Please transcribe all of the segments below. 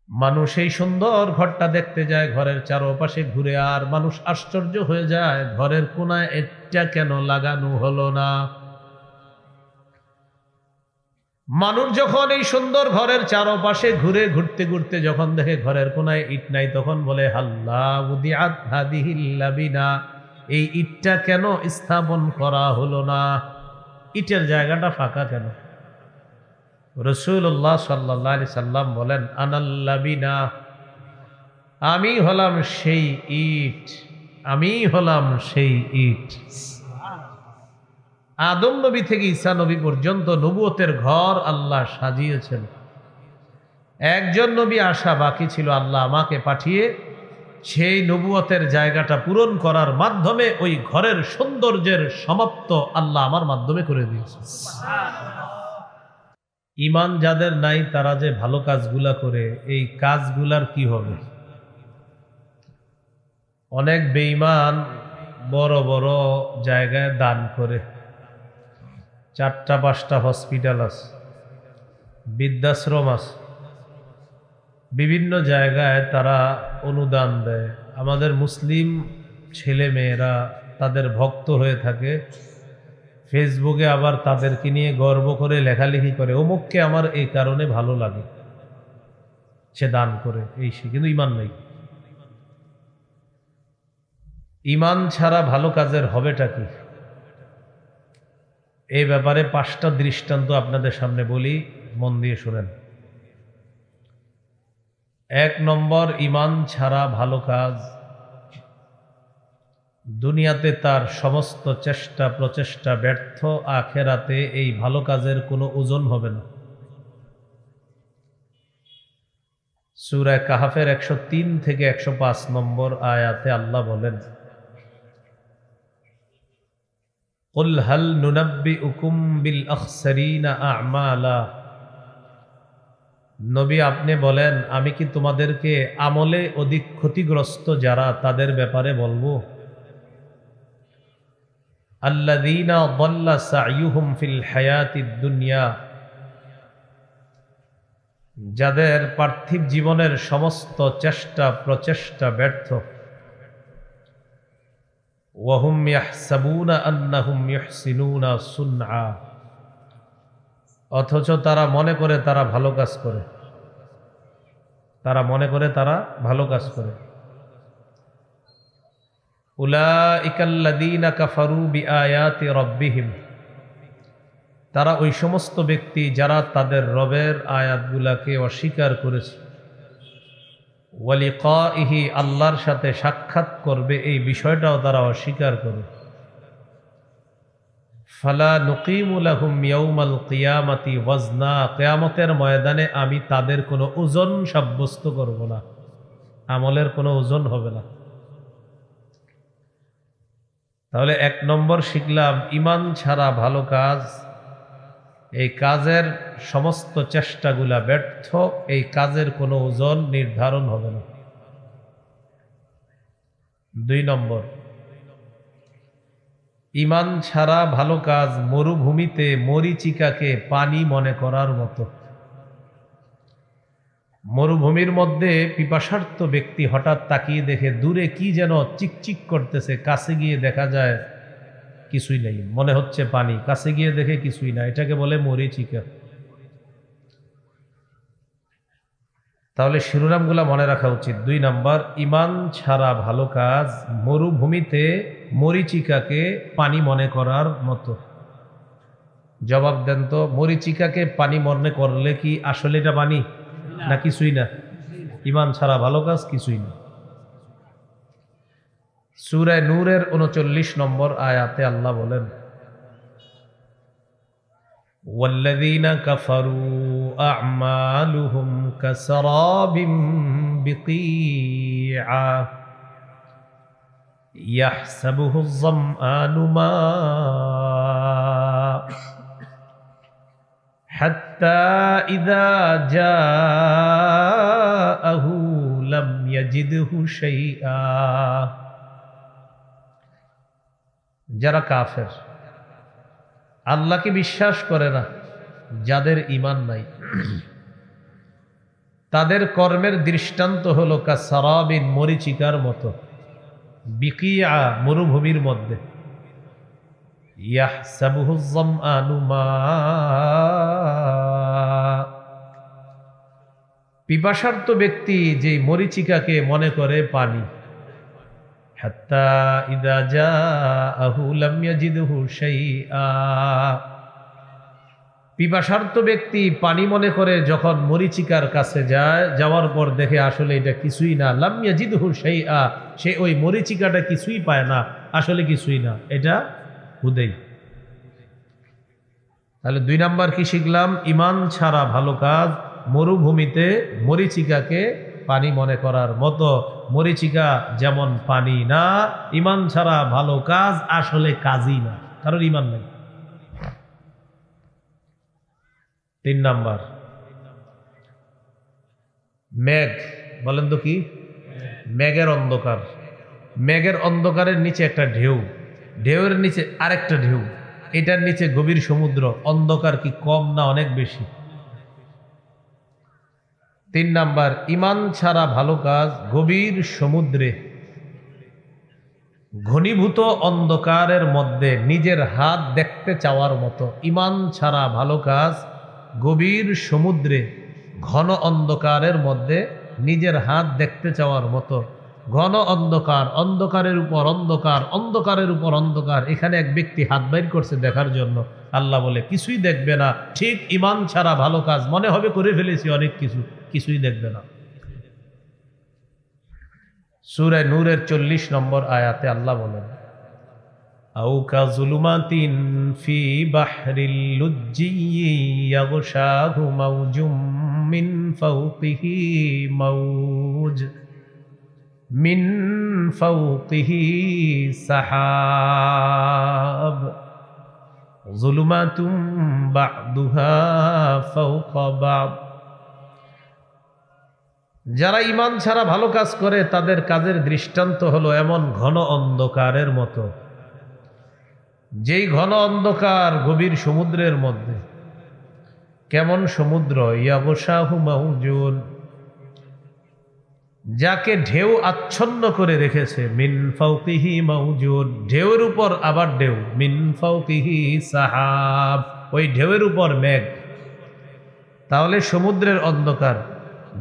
মানুষ এই সুন্দর ঘরটা দেখতে যায়, ঘরের চারপাশে ঘুরে, আর মানুষ আশ্চর্য হয়ে যায় ঘরের কোনায় এটা কেন লাগানো হলো না। মানুষ যখন এই সুন্দর ঘরের চারপাশে ঘুরে ঘুরতে ঘুরতে যখন দেখে ঘরের কোনায় ইট নাই, তখন বলে হাল্লা উদিআত হাদিহিল লাবিনা, এই ইটটা কেন স্থাপন করা হলো না, ইটের জায়গাটা ফাঁকা কেন? রাসূলুল্লাহ সাল্লাল্লাহু আলাইহি সাল্লাম বলেন আনাল লাবিনা, আমি হলাম সেই ইট, আমি হলাম সেই ইট। আদম নবী থেকে ঈসা নবী পর্যন্ত নবুয়তের ঘর আল্লাহ সাজিয়েছেন। একজন নবী আসা বাকি ছিল, আল্লাহ আমাকে পাঠিয়ে সেই নবুয়তের জায়গাটা পূরণ করার মাধ্যমে ওই ঘরের সৌন্দর্যের সমাপ্ত আল্লাহ আমার মাধ্যমে করে দিয়েছে। ঈমান যাদের নাই তারা যে ভালো কাজগুলা করে, এই কাজগুলার কি হবে? অনেক বেঈমান বড় বড় জায়গায় দান করে, 4-5টা হসপিটাল আছে, বৃদ্ধাশ্রম আছে, বিভিন্ন জায়গায় তারা অনুদান দেয়। আমাদের মুসলিম ছেলে মেয়েরা তাদের ভক্ত হয়ে থাকে, ফেসবুকে আবার তাদেরকে নিয়ে গর্ব করে লেখালেখি করে, অমুককে আমার এই কারণে ভালো লাগে, সে দান করে, এই সে, কিন্তু ঈমান নেই। ঈমান ছাড়া ভালো কাজের হবেটা কি? এই ব্যাপারে 5টা দৃষ্টান্ত আপনাদের সামনে বলি, মন দিয়ে শুনেন। 1 নম্বর, ঈমান ছাড়া ভালো কাজ দুনিয়াতে তার সমস্ত চেষ্টা প্রচেষ্টা ব্যর্থ, আখেরাতে এই ভালো কাজের কোনো ওজন হবে না। সূরা কাহফের 103 থেকে 105 নম্বর আয়াতে আল্লাহ বলেন কুল হাল নুনাব্বিউকুম বিল আখসারিনা আ'মালা, নবী আপনি বলেন আমি কি তোমাদেরকে আমলে অধিক ক্ষতিগ্রস্ত যারা তাদের ব্যাপারে বলবো? আল্লাযীনা দাল্লা সা'য়ুহুম ফিল হায়াতিদ দুনিয়া, যাদের পার্থিব জীবনের সমস্ত চেষ্টা প্রচেষ্টা ব্যর্থ। ওয়াহুম ইয়াহসাবুনা আন্নাহুম ইউহসিনুনা সুনআ, অথচ তারা মনে করে তারা ভালো কাজ করে, তারা মনে করে তারা ভালো কাজ করে। উলাইকাল্লাযীনা কাফারু বিআয়াতি রাব্বিহিম, তারা ওই সমস্ত ব্যক্তি যারা তাদের রবের আয়াতগুলাকে অস্বীকার করেছে। ওয়া লিকাইহি, আল্লাহর সাথে সাক্ষাৎ করবে এই বিষয়টাও তারা অস্বীকার করে। ফালা নুকিমু লাহুম ইয়াউমাল কিয়ামাতি ওয়াজনা, কিয়ামতের ময়দানে আমি তাদের কোনো ওজন সাব্যস্ত করব না, আমলের কোনো ওজন হবে না। তাহলে 1 নম্বর শিখলাম, ঈমান ছাড়া ভালো কাজ, এই কাজের সমস্ত চেষ্টাগুলা ব্যর্থ, এই কাজের কোনো ওজন নির্ধারণ হবে না। 2 নম্বর, ঈমান ছাড়া ভালো কাজ মরুভূমিতে মরীচিকাকে পানি মনে করার মতো। মরুভূমির মধ্যে পিপাসার্ত ব্যক্তি হঠাৎ তাকিয়ে দেখে দূরে কি যেন চিকচিক করতেছে, কাছে গিয়ে দেখা যায় কিছুই নেই, মনে হচ্ছে পানি, কাছে গিয়ে দেখে কিছুই না, এটাকে বলে মরীচিকা। তাহলে শিরোনামগুলা মনে রাখা উচিত। 2 নম্বর, ঈমান ছাড়া ভালো কাজ মরুভূমিতে মরীচিকাকে পানি মনে করার মতো। জবাব দেন তো, মরীচিকাকে পানি মনে করলে কি আসলে এটা পানি না কিছুই না? ঈমান ছাড়া ভালো কাজ কিছুই না। সূরা নূরের 39 নম্বর আয়াতে আল্লাহ বলেন ওয়াল্লাযীনা কাফারু আ'মালুহুম কাসরাবিম বিকিআ ইয়াহসাবুহু আয-যামআনু মা'আ হাত্তা ইযা জাআহু লাম ইয়াজিদহু শাইআ। যারা কাফের, আল্লাহকে বিশ্বাস করে না, যাদের ঈমান নাই, তাদের কর্মের দৃষ্টান্ত হলো কাসারাবিন, মরিচিকার মতো, বিকিয়া, মরুভূমির মধ্যে, ইয়াহসাবুহু যামআনু মা, পিপাসার্ত ব্যক্তি যেই মরিচিকাকে মনে করে পানি, হাত্তা ইযা জাআহু লাম ইয়াজিদহু শাইআ, পিপাসার্ত ব্যক্তি পানি মনে করে যখন মরিচিকার কাছে যায়, যাওয়ার পর দেখে আসলে এটা কিছুই না, লাম ইয়াজিদহু শাইআ, সে ওই মরিচিকাটা কিছুই পায় না, আসলে কিছুই না, এটা হুদেই। তাহলে 2 নাম্বার কি শিখলাম? ইমান ছাড়া ভালো কাজ মরুভূমিতে মরিচিকাকে পানি মনে করার মতো। মরিচিকা যেমন পানি না, ইমান ছাড়া ভালো কাজ আসলে কাজই না, কারণ ইমান নেই। 3 নাম্বার, মেঘ। বলেন তো কি? মেঘের অন্ধকার। মেঘের অন্ধকারের নিচে একটা ঢেউ, ঢেউয়ের নিচে আরেকটা ঢেউ, এটার নিচে গভীর সমুদ্র। অন্ধকার কি কম না অনেক বেশি? 3 নাম্বার, ইমান ছাড়া ভালো কাজ গভীর সমুদ্রে ঘনীভূত অন্ধকারের মধ্যে নিজের হাত দেখতে চাওয়ার মতো। ইমান ছাড়া ভালো কাজ গভীর সমুদ্রে ঘন অন্ধকারের মধ্যে নিজের হাত দেখতে চাওয়ার মতো। ঘন অন্ধকার, অন্ধকারের উপর অন্ধকার, অন্ধকারের উপর অন্ধকার, এখানে এক ব্যক্তি হাত বাইর করছে দেখার জন্য। আল্লাহ বলে কিছুই দেখবে না। ঠিক ইমান ছাড়া ভালো কাজ মনে হবে করে ফেলেছি অনেক কিছু, কিছুই দেখবে না। সূরা নূরের 40 নম্বর আয়াতে আল্লাহ বলেন, আও কাযুলুমাতিন ফি বাহরিল লুজ্জি ইয়াগশাহু মাওজুম মিন ফাওকিহি মাওজ মিন ফাওকিহি সাহাব যুলুমাতুম বা'দুহা ফাওকা বা'দ। যারা ইমান ছাড়া ভালো কাজ করে তাদের কাজের দৃষ্টান্ত হলো এমন ঘন অন্ধকারের মতো, যেই ঘন অন্ধকার গভীর সমুদ্রের মধ্যে। কেমন সমুদ্র? ইয়াগশাহু মাওজুন, যাকে ঢেউ আচ্ছন্ন করে রেখেছে। মিন ফাওকিহি মাওজুন, ঢেউয়ের উপর আবার ঢেউ। মিন ফাওকিহি সাহাব, ওই ঢেউয়ের উপর মেঘ। তাহলে সমুদ্রের অন্ধকার,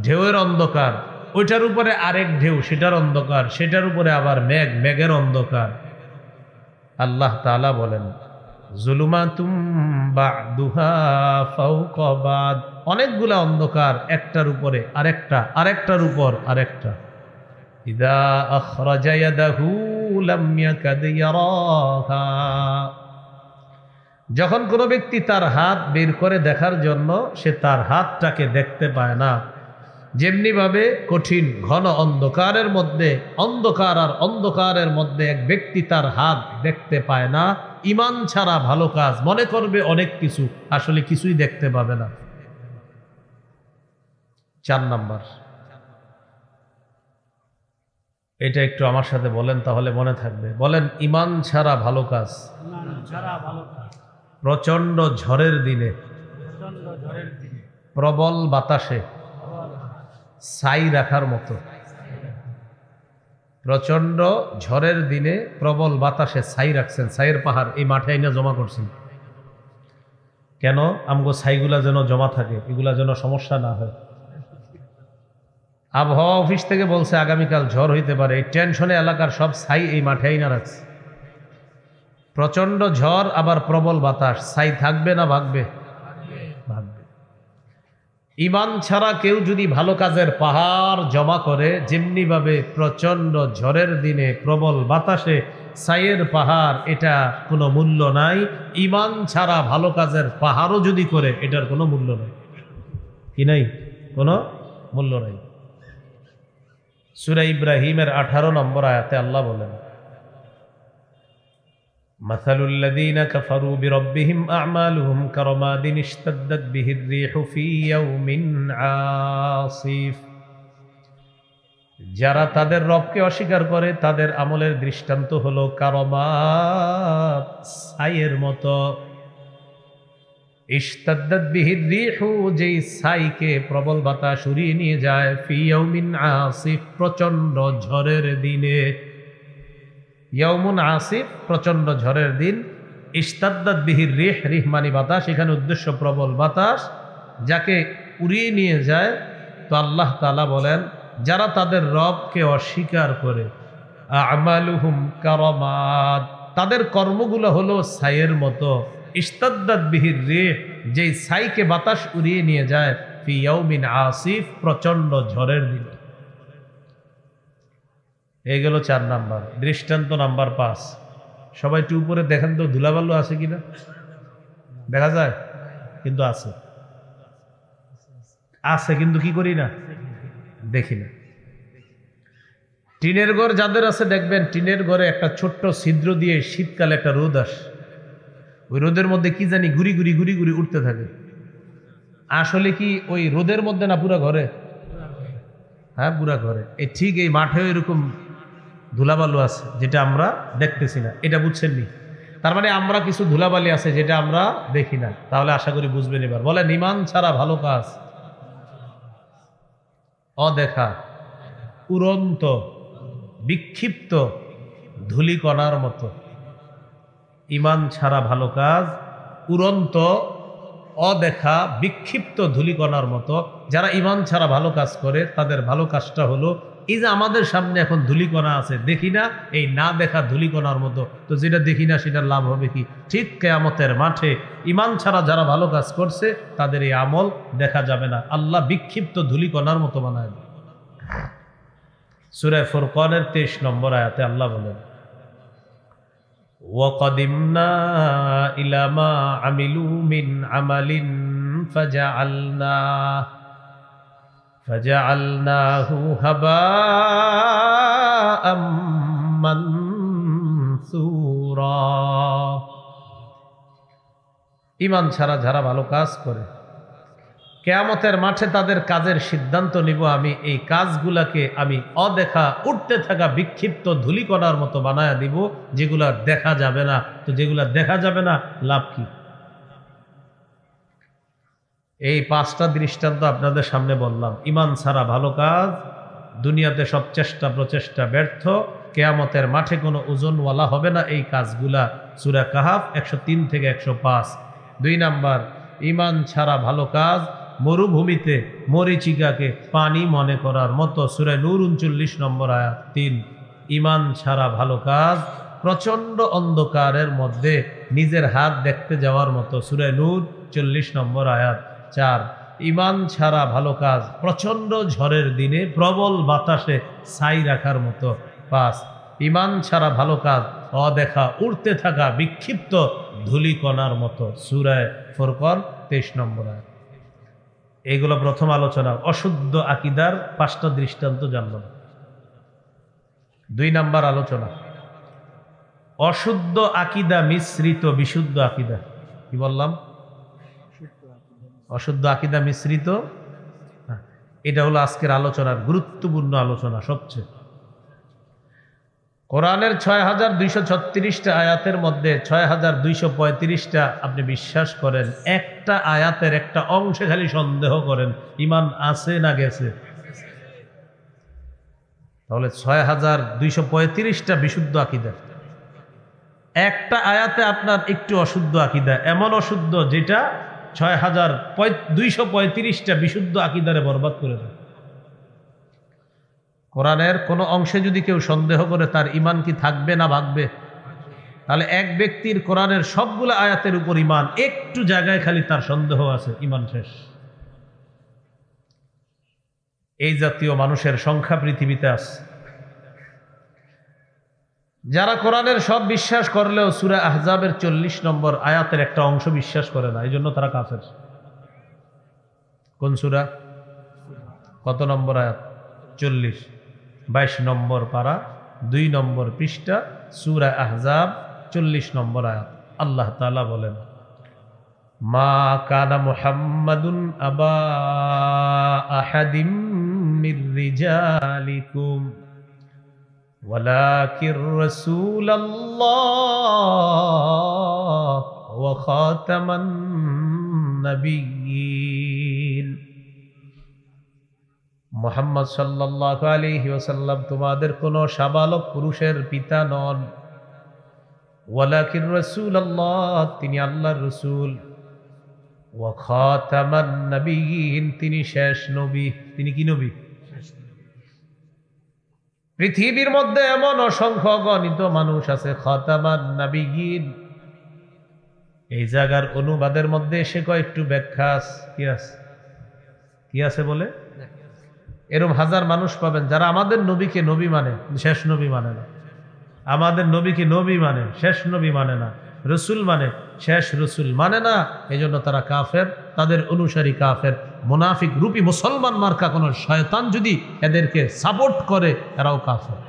ঢেউয়ের অন্ধকার, ওইটার উপরে আরেক ঢেউ, সেটার অন্ধকার, সেটার উপরে আবার মেঘ, মেঘের অন্ধকার। আল্লাহ তাআলা বলেন, যুলুমাতুম বা'দুহা ফাওকা বা'দ, অনেকগুলা অন্ধকার, একটার উপরে আরেকটা, আরেকটার উপর আরেকটা। ইযা আখরাজা ইয়াদাহু লাম ইয়াকাদ ইয়ারাহা, যখন কোনো ব্যক্তি তার হাত বের করে দেখার জন্য, সে তার হাতটাকে দেখতে পায় না। যেমনি ভাবে কঠিন ঘন অন্ধকারের মধ্যে, অন্ধকার আর অন্ধকারের মধ্যে এক ব্যক্তি তার হাত দেখতে পায় না, ইমান ছাড়া ভালো কাজ মনে করবে অনেক কিছু, আসলে কিছুই দেখতে পাবে না। 4 নাম্বার, এটা একটু আমার সাথে বলেন তাহলে মনে থাকবে। বলেন, ইমান ছাড়া ভালো কাজ প্রচন্ড ঝড়ের দিনে, প্রবল বাতাসে ছাই রাখার মতো। প্রচন্ড ঝড়ের দিনে প্রবল বাতাসে ছাই রাখছেন, ছাইয়ের পাহাড় এই মাঠে আইনা জমা করছেন। কেন? আমগো ছাইগুলা যেন জমা থাকে, এগুলা যেন সমস্যা না হয়। আবহাওয়া অফিস থেকে বলছে আগামীকাল ঝড় হইতে পারে, এই টেনশনে এলাকার সব ছাই এই মাঠে আইনা রাখছে। প্রচন্ড ঝড় আবার প্রবল বাতাস, ছাই থাকবে না ভাগবে? ভাগবে। ইমান ছাড়া কেউ যদি ভালো কাজের পাহাড় জমা করে, যেমনি ভাবে প্রচন্ড ঝড়ের দিনে প্রবল বাতাসে ছাইয়ের পাহাড়, এটা কোনো মূল্য নাই। ইমান ছাড়া ভালো কাজের পাহাড়ও যদি করে, এটার কোনো মূল্য নাই। কি নাই? কোনো মূল্য নাই। সূরা ইব্রাহিমের 18 নম্বর আয়াতে আল্লাহ বলেন, মাসালুল লাযীনা কাফারু বিরাব্বিহিম আ'মালুহুম কারামাদিন ইশতাদ্দাত বিহির রিহু ফী ইয়াউমিন আসিফ। যারা তাদের রবকে অস্বীকার করে তাদের আমলের দৃষ্টান্ত হলো কারামাত, ছাইয়ের মতো। ইশতাদ্দাত বিহির রিহু, যেই ছাইকে প্রবল বাতাস উড়িয়ে নিয়ে যায়, ফি ইয়াউমিন আসিফ, প্রচন্ড ঝড়ের দিনে। ইয়াউমুন আসিফ, প্রচন্ড ঝড়ের দিন। ইশতাদ্দাত বিহির রিহ, রিহ মানে বাতাস, এখানে উদ্দেশ্য প্রবল বাতাস, যাকে উড়িয়ে নিয়ে যায়। তো আল্লাহ তাআলা বলেন, যারা তাদের রবকে অস্বীকার করে, আমালুহুম কারামাত, তাদের কর্মগুলো হলো ছাইয়ের মতো। ইশতাদ্দাত বিহির রিহ, যেই ছাইকে বাতাস উড়িয়ে নিয়ে যায়, ফি ইয়াউমিন আসিফ, প্রচন্ড ঝড়ের দিনে। এই গেল 4 নাম্বার। দৃষ্টান্ত নাম্বার 5। সবাই একটু উপরে দেখেন তো ধুলাবালু আছে কিনা, দেখা যায়? কিন্তু আছে, আছে কিন্তু কি করি না, দেখি না। টিনের ঘর যাদের আছে দেখবেন, টিনের ঘরে একটা ছোট্ট ছিদ্র দিয়ে শীতকালে একটা রোদ আসে, ওই রোদের মধ্যে কি জানি ঘুরি ঘুরি ঘুরি ঘুরি উঠতে থাকে। আসলে কি ওই রোদের মধ্যে না পুরা ঘরে? হ্যাঁ, পুরা ঘরে। এই ঠিক এই মাঠেও এরকম ধুলাবালু আছে, যেটা আমরা দেখতেছি না। এটা বুঝছেন নি? তার মানে আমরা কিছু ধুলাবালি আছে যেটা আমরা দেখি না। তাহলে আশা করি বুঝবেন এবার। বলেন, ঈমান ছাড়া ভালো কাজ অদেখা, উড়ন্ত, বিক্ষিপ্ত ধূলিকণার মতো। ঈমান ছাড়া ভালো কাজ উড়ন্ত, অদেখা, বিক্ষিপ্ত ধূলিকণার মতো। যারা ঈমান ছাড়া ভালো কাজ করে, তাদের ভালো কাজটা হলো এই যে আমাদের সামনে এখন ধূলিকণা আছে, দেখি না, এই না দেখা ধূলিকণার মতো। তো যেটা দেখি না সেটার লাভ হবে কি? ঠিক কিয়ামতের মাঠে ঈমান ছাড়া যারা ভালো কাজ করছে, তাদের এই আমল দেখা যাবে না। আল্লাহ বিক্ষিপ্ত ধূলিকণার মতো বানায় দেয়। সূরা ফুরকানের 23 নম্বর আয়াতে আল্লাহ বলেন, وَقَدِمْنَا إِلَى مَا عَمِلُوا مِنْ عَمَلٍ فَجَعَلْنَاهُ هَبَاءً مَنْثُورًا। ঈমান ছাড়া যারা ভালো কাজ করে, কিয়ামতের মাঠে তাদের কাজের সিদ্ধান্ত নিব আমি। এই কাজগুলাকে আমি অদেখা, উঠতে থাকা বিক্ষিপ্ত ধূলিকণার মতো বানায়া দিব, যেগুলা দেখা যাবে না। তো যেগুলা দেখা যাবে না, লাভ কি? এই 5টা দৃষ্টান্ত আপনাদের সামনে বললাম। ঈমান ছাড়া ভালো কাজ, দুনিয়াতে সব চেষ্টা প্রচেষ্টা ব্যর্থ, কিয়ামতের মাঠে কোনো ওজনওয়ালা হবে না এই কাজগুলা। সূরা কাহাফ 103 থেকে 105। 2 নাম্বার, ঈমান ছাড়া ভালো কাজ মরুভূমিতে মরিচিকাকে পানি মনে করার মতো। সূরা নূর 39 নম্বর আয়াত। 3, ঈমান ছাড়া ভালো কাজ প্রচন্ড অন্ধকারের মধ্যে নিজের হাত দেখতে যাওয়ার মতো। সূরা নূর 40 নম্বর আয়াত। 4, ঈমান ছাড়া ভালো কাজ প্রচন্ড ঝড়ের দিনে প্রবল বাতাসে ছাই রাখার মতো। 5, ঈমান ছাড়া ভালো কাজ অদেখা, উড়তে থাকা বিক্ষিপ্ত ধূলিকণার মতো। সূরা ফুরকান 23 নম্বর আয়াত। এইগুলো প্রথম আলোচনা। অশুদ্ধ আকীদার 5টা দৃষ্টান্ত জানলাম। 2 নাম্বার আলোচনা, অশুদ্ধ আকীদা মিশ্রিত বিশুদ্ধ আকীদা। কি বললাম? অশুদ্ধ আকীদা মিশ্রিত। এটা হলো আজকের আলোচনার গুরুত্বপূর্ণ আলোচনা সবচেয়ে। কোরআনের 6236টা আয়াতের মধ্যে 6235টা আপনি বিশ্বাস করেন, একটা আয়াতের একটা অংশে খালি সন্দেহ করেন ঈমান আছে না গেছে। তাহলে 6235টা বিশুদ্ধ আকীদা, একটা আয়াতে আপনার একটু অশুদ্ধ আকীদা, এমন অশুদ্ধ যেটা 6235টা বিশুদ্ধ আকীদারে বরবাদ করে দেয়। কোরআনের কোন অংশে যদি কেউ সন্দেহ করে, তার ঈমান কি থাকবে না ভাগবে? তাহলে এক ব্যক্তির কোরআনের সবগুলো আয়াতের উপর ঈমান, একটু জায়গায় খালি তার সন্দেহ আছে, ঈমান শেষ। এই জাতীয় মানুষের সংখ্যা পৃথিবীতে আছে। যারা কোরআনের সব বিশ্বাস করলেও সূরা আহজাবের 40 নম্বর আয়াতের একটা অংশ বিশ্বাস করে না, এই জন্য তারা কাফের। কোন সূরা? কত নম্বর আয়াত? 40। 22 নম্বর পারা, 2 নম্বর পৃষ্ঠা, সূরা আহজাব 40 নম্বর আয়াত। আল্লাহ তাআলা বলেন, মা কানা মুহাম্মাদুন আবা আহাদিম মির রিজালিকুম ওয়ালাকির রাসূলুল্লাহ ওয়া খাতামান নাবিয়্যিন। মুহাম্মদ সাল্লাল্লাহু আলাইহি ওয়াসাল্লাম তোমাদের কোনো সাবালক পুরুষের পিতা নন, ওয়ালাকিন রাসূলুল্লাহ, তিনি আল্লাহর রাসূল, ওয়া খাতামান নাবিয়্যিন, তিনি শেষ নবী। তিনি কি নবী? পৃথিবীর মধ্যে এমন অসংখ্য অগণিত মানুষ আছে খাতামান নাবিয়্যিন, এই জায়গার অনুবাদের মধ্যে এসে কয়েকটু ব্যাখ্যা কি আছে বলে এরকম হাজার মানুষ পাবেন যারা আমাদের নবীকে নবী মানে, শেষ নবী মানে না। আমাদের নবীকে নবী মানে, শেষ নবী মানে না। রসুল মানে, শেষ রসুল মানে না। এই জন্য তারা কাফের, তাদের অনুসারী কাফের। মুনাফিক রূপী মুসলমান মার্কা কোন শয়তান যদি এদেরকে সাপোর্ট করে, এরাও কাফের।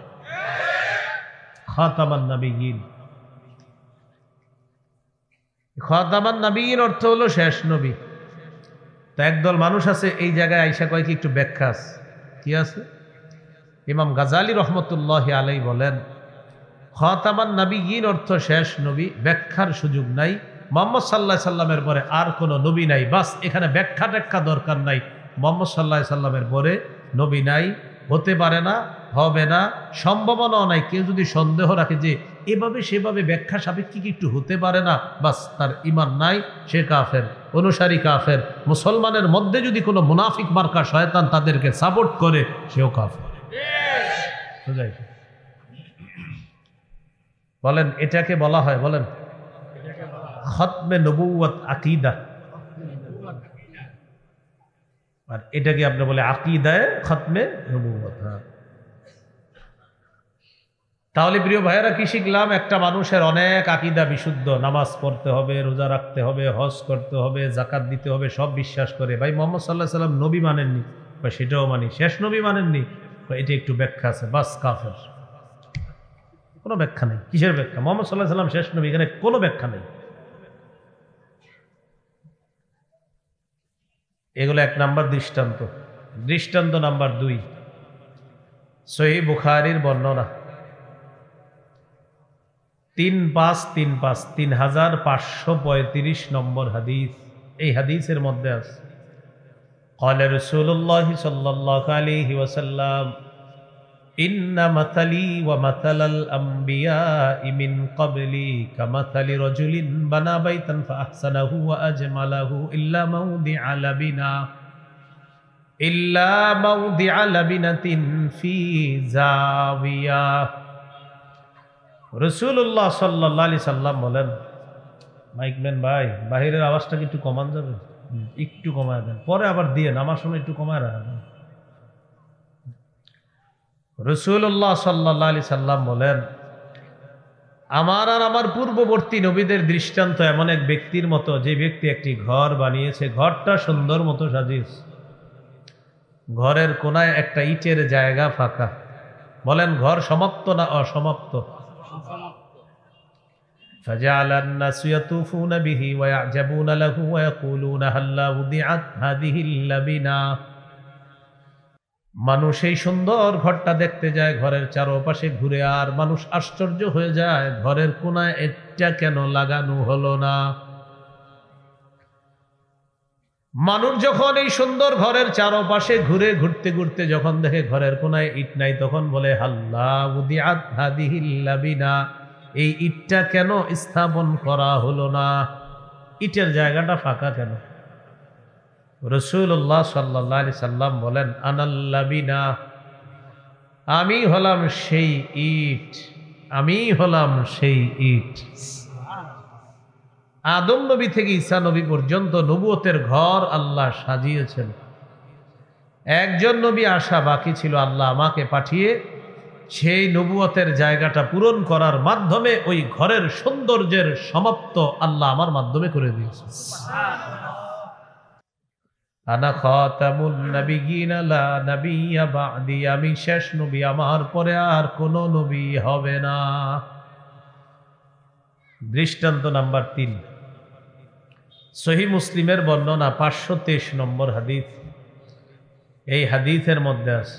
খাতামান নাবিয়্যিন, খাতামান নাবিয়্যিন অর্থ হলো শেষ নবী। তো একদল মানুষ আছে এই জায়গায় আইসা কয় কি একটু ব্যাখ্যা আছে। কি আছে? ইমাম গাজালি রহমতুল্লাহি আলাইহি বলেন, খাতামান নাবিয়্যিন অর্থ শেষ নবী, ব্যাখ্যার সুযোগ নাই। মুহাম্মদ সাল্লাল্লাহু আলাইহি সাল্লামের পরে আর কোনো নবী নাই, বাস এখানে ব্যাখ্যা ট্যাখ্যা দরকার নাই। মুহাম্মদ সাল্লাল্লাহু আলাইহি সাল্লামের পরে নবী নাই, হতে পারে না, হবে না, সম্ভাবনাও নাই। কেউ যদি সন্দেহ রাখে যে এভাবে সেভাবে ব্যাখ্যা সাপেক্ষে কি একটু হতে পারে না, বাস তার ঈমান নাই, সে কাফের, অনুসারী কাফের। মুসলমানের মধ্যে যদি কোনো মুনাফিক মার্কা শয়তান তাদেরকে সাপোর্ট করে, সেও কাফের। বলেন এটাকে বলা হয়, বলেন খতমে নবুয়ত আকীদা। আর এটাকে আপনি বলে আকীদায়ে খতমে নবুয়ত। তাহলে প্রিয় ভাইয়েরা কি শিখলাম? একটা মানুষের অনেক আকীদা বিশুদ্ধ, নামাজ পড়তে হবে, রোজা রাখতে হবে, হজ করতে হবে, যাকাত দিতে হবে, সব বিশ্বাস করে। ভাই মুহাম্মদ সাল্লাল্লাহু আলাইহি সাল্লাম নবী মানেননি, সেটাও মানি। শেষ নবী মানেননি, এটা একটু ব্যাখ্যা আছে, বাস কাফের। কোনো ব্যাখ্যা নেই। কিসের ব্যাখ্যা? মুহাম্মদ সাল্লাল্লাহু আলাইহি সাল্লাম শেষ নবী, এখানে কোনো ব্যাখ্যা নেই। এগুলো এক নাম্বার দৃষ্টান্ত। দৃষ্টান্ত নাম্বার 2, সহিহ বুখারীর বর্ণনা 3535 নম্বর হাদিস। এই হাদিসের মধ্যে আছে, قال رسول الله صلى الله عليه وسلم إن مثلي ومثل الأنبياء من قبلي كمثل رجل بنى بيتا فأحسنه وأجمله إلا موضع لبنة في زاوية। রাসূলুল্লাহ সাল্লাল্লাহু আলাইহি সাল্লাম বলেন, মাইকম্যান ভাই বাহিরের আওয়াজটা কি একটু কমান যাবে? একটু কমায় দেন, পরে আবার দিয়ে নামার সময় একটু কমায় রাখবেন। রাসূলুল্লাহ সাল্লাল্লাহু আলাইহি সাল্লাম বলেন, আমার আর আমার পূর্ববর্তী নবীদের দৃষ্টান্ত এমন এক ব্যক্তির মতো, যে ব্যক্তি একটি ঘর বানিয়েছে, ঘরটা সুন্দর মতো সাজিয়েছে, ঘরের কোনায় একটা ইটের জায়গা ফাঁকা। বলেন ঘর সমাপ্ত না অসমাপ্ত? فجعل الناس يطوفون به ويعجبون له ويقولون هلا وضعت هذه اللبنة। মানুষ এই সুন্দর ঘরটা দেখতে যায়, ঘরের চারপাশে ঘুরে, আর মানুষ আশ্চর্য হয়ে যায় ঘরের কোনায় এটা কেন লাগানো হলো না। মানুষ যখন এই সুন্দর ঘরের চারপাশে ঘুরতে ঘুরতে যখন দেখে ঘরের কোনায় ইট নাই, তখন বলে হাল্লা উদিআত হাদিহিল লাবিনা, এই ইটটা কেন স্থাপন করা হলো না, ইটের জায়গাটা ফাঁকা কেন? রাসূলুল্লাহ সাল্লাল্লাহু আলাইহি সাল্লাম বলেন, আনাল লাবিনা, আমি হলাম সেই ইট, আমি হলাম সেই ইট। আদম নবী থেকে ঈসা নবী পর্যন্ত নবুয়তের ঘর আল্লাহ সাজিয়েছেন। একজন নবী আসা বাকি ছিল, আল্লাহ আমাকে পাঠিয়ে সেই নবুয়তের জায়গাটা পূরণ করার মাধ্যমে ওই ঘরের সৌন্দর্যের সমাপ্ত আল্লাহ আমার মাধ্যমে করে দিয়েছেন। আনা খাতামুন নাবিয়্যিন লা নাবিয়্যা বা'দি, আমি শেষ নবী, আমার পরে আর কোনো নবী হবে না। দৃষ্টান্ত নাম্বার 3, সহিহ মুসলিমের বর্ণনা 523 নম্বর হাদিস। এই হাদিসের মধ্যে আছে,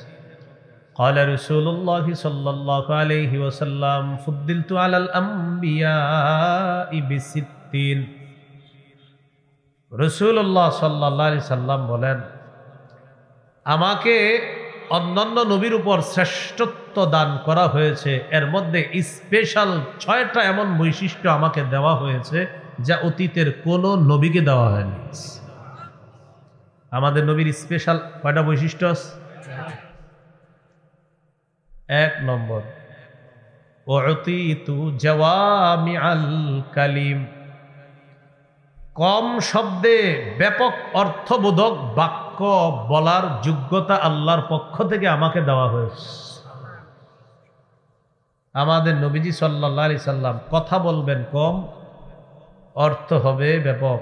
قال رسول الله صلى الله عليه وسلم فضلت على الأنبياء ب60 রাসূলুল্লাহ সাল্লাল্লাহু আলাইহি সাল্লাম বলেন, আমাকে অন্যান্য নবীর উপর শ্রেষ্ঠত্ব দান করা হয়েছে, এর মধ্যে স্পেশাল 6টা এমন বৈশিষ্ট্য আমাকে দেওয়া হয়েছে যা অতীতের কোনো নবীকে দেওয়া হয়নি। আমাদের নবীর স্পেশাল কয়টা বৈশিষ্ট্য আছে? 1 নম্বর, উতিতু জাওয়ামিআল কালিম, কম শব্দে ব্যাপক অর্থবোধক বাক্য বলার যোগ্যতা আল্লাহর পক্ষ থেকে আমাকে দেওয়া হয়েছে। আমাদের নবীজি সাল্লাল্লাহু আলাইহি সাল্লাম কথা বলবেন কম, অর্থ হবে ব্যাপক।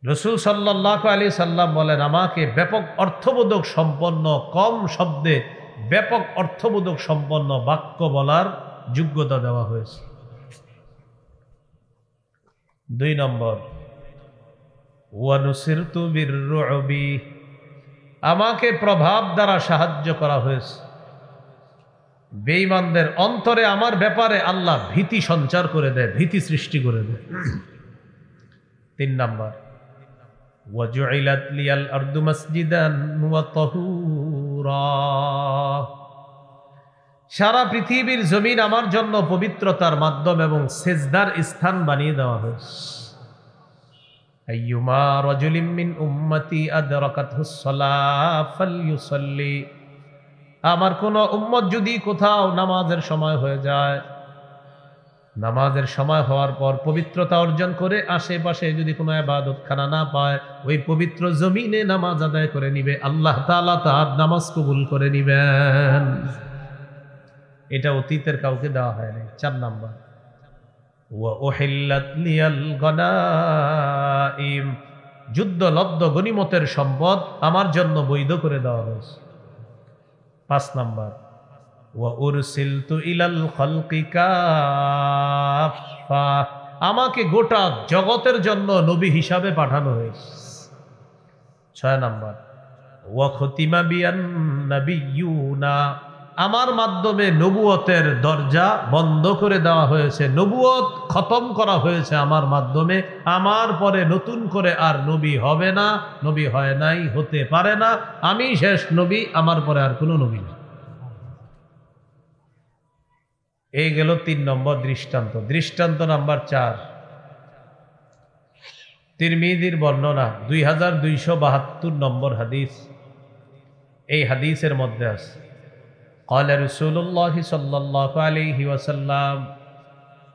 রাসূল সাল্লাল্লাহু আলাইহি সাল্লাম বলেন, আমাকে ব্যাপক অর্থবোধক সম্পন্ন, কম শব্দে ব্যাপক অর্থবোধক সম্পন্ন বাক্য বলার যোগ্যতা দেওয়া হয়েছে। 2 নম্বর, ওয়া নুসিরতু বিররুবি, আমাকে প্রভাব দ্বারা সাহায্য করা হয়েছে। বেঈমানদের অন্তরে আমার ব্যাপারে আল্লাহ ভীতি সঞ্চার করে দেয়, ভীতি সৃষ্টি করে দেয়। 3 নম্বর, ওয়া জুইলাত লিয়াল আরদু মাসজিদান ওয়া তাহুরা, সারা পৃথিবীর জমিন আমার জন্য পবিত্রতার মাধ্যম এবং সেজদার স্থান বানিয়ে দেওয়া হয়েছে। আইয়ুমা রাজুলিন মিন উম্মতি আদরাকাতহুস সালাহ ফালইউসাল্লি, আমার কোন উম্মত যদি কোথাও নামাজের সময় হয়ে যায়, নামাজের সময় হওয়ার পর পবিত্রতা অর্জন করে আশেপাশে যদি কোনো ইবাদতখানা না পায়, ওই পবিত্র জমিনে নামাজ আদায় করে নিবে, আল্লাহ তাআলা তার নামাজ কবুল করে নিবেন। এটা অতীতের কাউকে দেওয়া হয় না। 4 নাম্বার, ওয়া উহিল্লাত লিয়াল গনাইম, যুদ্ধলব্ধ গনিমতের সম্পদ আমার জন্য বৈধ করে দেওয়া হয়েছে। 5 নাম্বার, ওয়া উরসিলতু ইলাল খালকি কাফা, আমাকে গোটা জগতের জন্য নবী হিসাবে পাঠানো হয়েছে। 6 নাম্বার, ওয়া খতিমা বিয়ান নাবিয়্যুনা, আমার মাধ্যমে নবুয়তের দরজা বন্ধ করে দেওয়া হয়েছে, নবুয়ত খতম করা হয়েছে আমার মাধ্যমে। আমার পরে নতুন করে আর নবী হবে না, নবী হয় নাই, হতে পারে না। আমি শেষ নবী, আমার পরে আর কোনো নবী নেই। এই গেল 3 নম্বর দৃষ্টান্ত। দৃষ্টান্ত নাম্বার 4, তিরমিজির বর্ণনা 2272 নম্বর হাদিস। এই হাদিসের মধ্যে আছে, قال رسول الله صلى الله عليه وسلم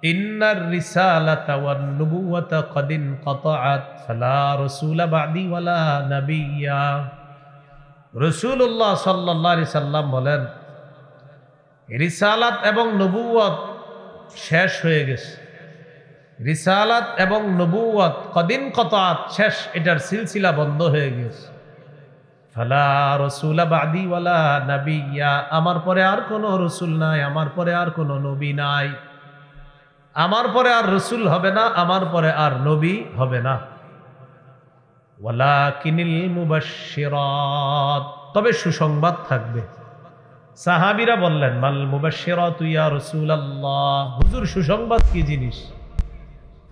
إن الرسالة والنبوة قد انقطعت فلا رسول بعدي ولا نبي। রাসূলুল্লাহ সাল্লাল্লাহু আলাইহি সাল্লাম বলেন, রিসালাত এবং নবুয়ত শেষ হয়ে গেছে। রিসালাত এবং নবুয়ত কদিন কতাত, শেষ, এটার সিলসিলা বন্ধ হয়ে গেছে। ফালা রাসূলা বাদি ওয়ালা নাবিয়্যা, আমার পরে আর কোনো রসুল নাই, আমার পরে আর কোনো নবী নাই। আমার পরে আর রসুল হবে না, আমার পরে আর নবী হবে না। ওয়ালাকিনিল মুবাশশিরাত, তবে সুসংবাদ থাকবে। সাহাবীরা বললেন, মাল মুবাশশিরাতু ইয়া রাসূলুল্লাহ, হুজুর সুসংবাদ কি জিনিস?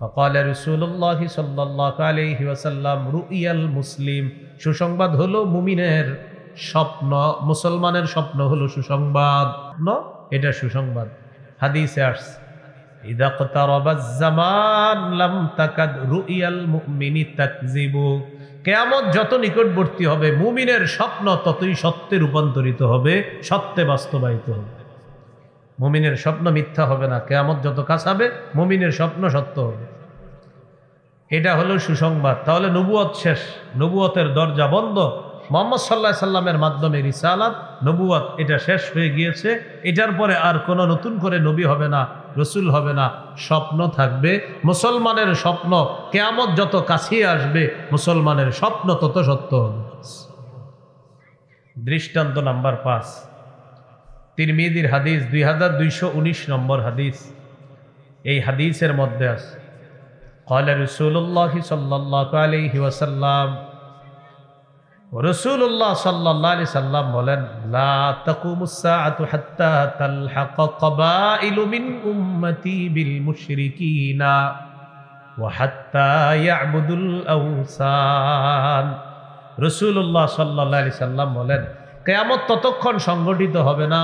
فقال رسول الله صلى الله عليه وسلم রুইয়াল মুসলিম, সুসংবাদ হলো মুমিনের স্বপ্ন, মুসলমানের স্বপ্ন হলো সুসংবাদ, এটা সুসংবাদ। হাদিসে আসছে, ইযা ইকতারাবাজ জামান লাম তাকাদ রুইয়াল মুমিনি তাকযিবু, কিয়ামত যত নিকটবর্তী হবে মুমিনের স্বপ্ন ততই সত্যে রূপান্তরিত হবে, সত্যে বাস্তবায়িত হবে। মুমিনের স্বপ্ন মিথ্যা হবে না, কিয়ামত যত কাছাবে মুমিনের স্বপ্ন সত্য হবে। এটা হলো সুসংবাদ। তাহলে নবুয়ত শেষ, নবুয়তের দরজা বন্ধ। মুহাম্মদ সাল্লাল্লাহু আলাইহি সাল্লামের মাধ্যমে রিসালাত, নবুয়ত এটা শেষ হয়ে গিয়েছে। এটার পরে আর কোনো নতুন করে নবী হবে না, রসুল হবে না, স্বপ্ন থাকবে। মুসলমানের স্বপ্ন কিয়ামত যত কাছে আসবে মুসলমানের স্বপ্ন তত সত্য হবে। দৃষ্টান্ত নাম্বার 5, তিরমিজির হাদিস 2219 নম্বর হাদিস। এই হাদিসের মধ্যে আছে, قال رسول الله صلى الله عليه وسلم, রাসূলুল্লাহ সাল্লাল্লাহু আলাইহি সাল্লাম বলেন, লা তাকুমুস সাআতু হাত্তা তালহাক কাবাইলু মিন উম্মতি বিল মুশরিকিনা ওয়া হাত্তা ইয়াবুদুল আওসান। রাসূলুল্লাহ সাল্লাল্লাহু আলাইহি সাল্লাম বলেন, কিয়ামত ততক্ষণ সংগঠিত হবে না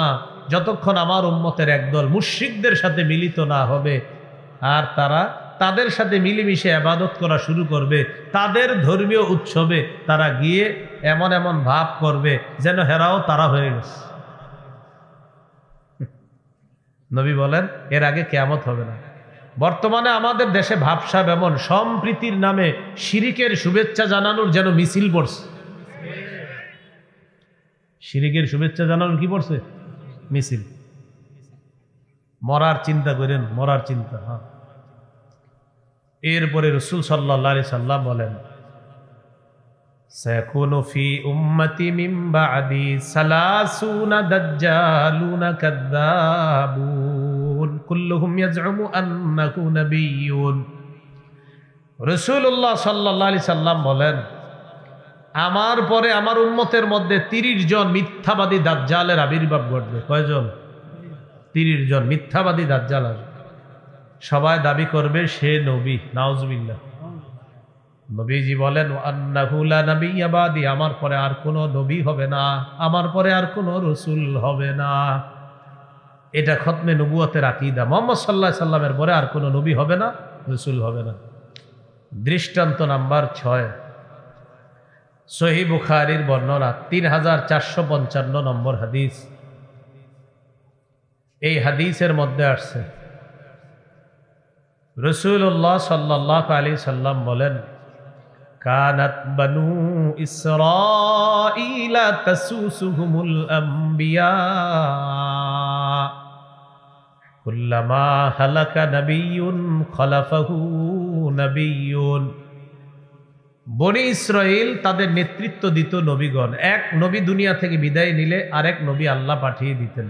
যতক্ষণ আমার উম্মতের একদল মুশরিকদের সাথে মিলিত না হবে, আর তারা তাদের সাথে মিলেমিশে ইবাদত করা শুরু করবে। তাদের ধর্মীয় উৎসবে তারা গিয়ে এমন এমন ভাব করবে যেন হেরাও তারা হয়ে গেছে। নবী বলেন এর আগে কিয়ামত হবে না। বর্তমানে আমাদের দেশে ভাবসাব এমন, সম্প্রীতির নামে শিরিকের শুভেচ্ছা জানানোর যেন মিছিল পড়ছে। শিরিকের শুভেচ্ছা জানানোর কি পড়ছে? মিছিল। মরার চিন্তা করেন, মরার চিন্তা। হ্যাঁ, এরপরে রাসূল সাল্লাল্লাহু আলাইহি সাল্লাম বলেন, সায়াকুনু ফি উম্মতি মিন বা'দি সালাসুনা দাজ্জালুনা কাযযাবুন কুল্লুহুম ইয়াজউমু আন্নাহু নাবিয়্যুন। রাসূলুল্লাহ সাল্লাল্লাহু আলাইহি সাল্লাম বলেন, আমার পরে আমার উম্মতের মধ্যে 30 জন মিথ্যাবাদী দাজ্জালের আবির্ভাব ঘটবে। কয়জন? 30 জন মিথ্যাবাদী দাজ্জাল আসবে। সবাই দাবি করবে সে নবী। নাউজুবিল্লাহ। নবীজি বলেন, আন্নাহু লা নাবিয়্যা বাদি, আমার পরে আর কোনো নবী হবে না, আমার পরে আর কোনো রাসূল হবে না। এটা খতমে নবুয়তের আকীদা। মুহাম্মদ সাল্লাল্লাহু আলাইহি সাল্লামের পরে আর কোনো নবী হবে না, রাসূল হবে না। দৃষ্টান্ত নাম্বার 6, সহিহ বুখারীর বর্ণনা 3455 নম্বর হাদিস। এই হাদিসের মধ্যে আসছে রাসূলুল্লাহ সাল্লাল্লাহু আলাইহি সাল্লাম বলেন, কানাত বানু ইসরাঈলা তাসুসুহুমুল আম্বিয়া কুল্লামা হালাকা নাবিয়্যুন খলাফাহু নাবিয়্যুন। বনি ইসরাইল তাদের নেতৃত্ব দিত নবীগণ। এক নবী দুনিয়া থেকে বিদায় নিলে আরেক নবী আল্লাহ পাঠিয়ে দিতেন।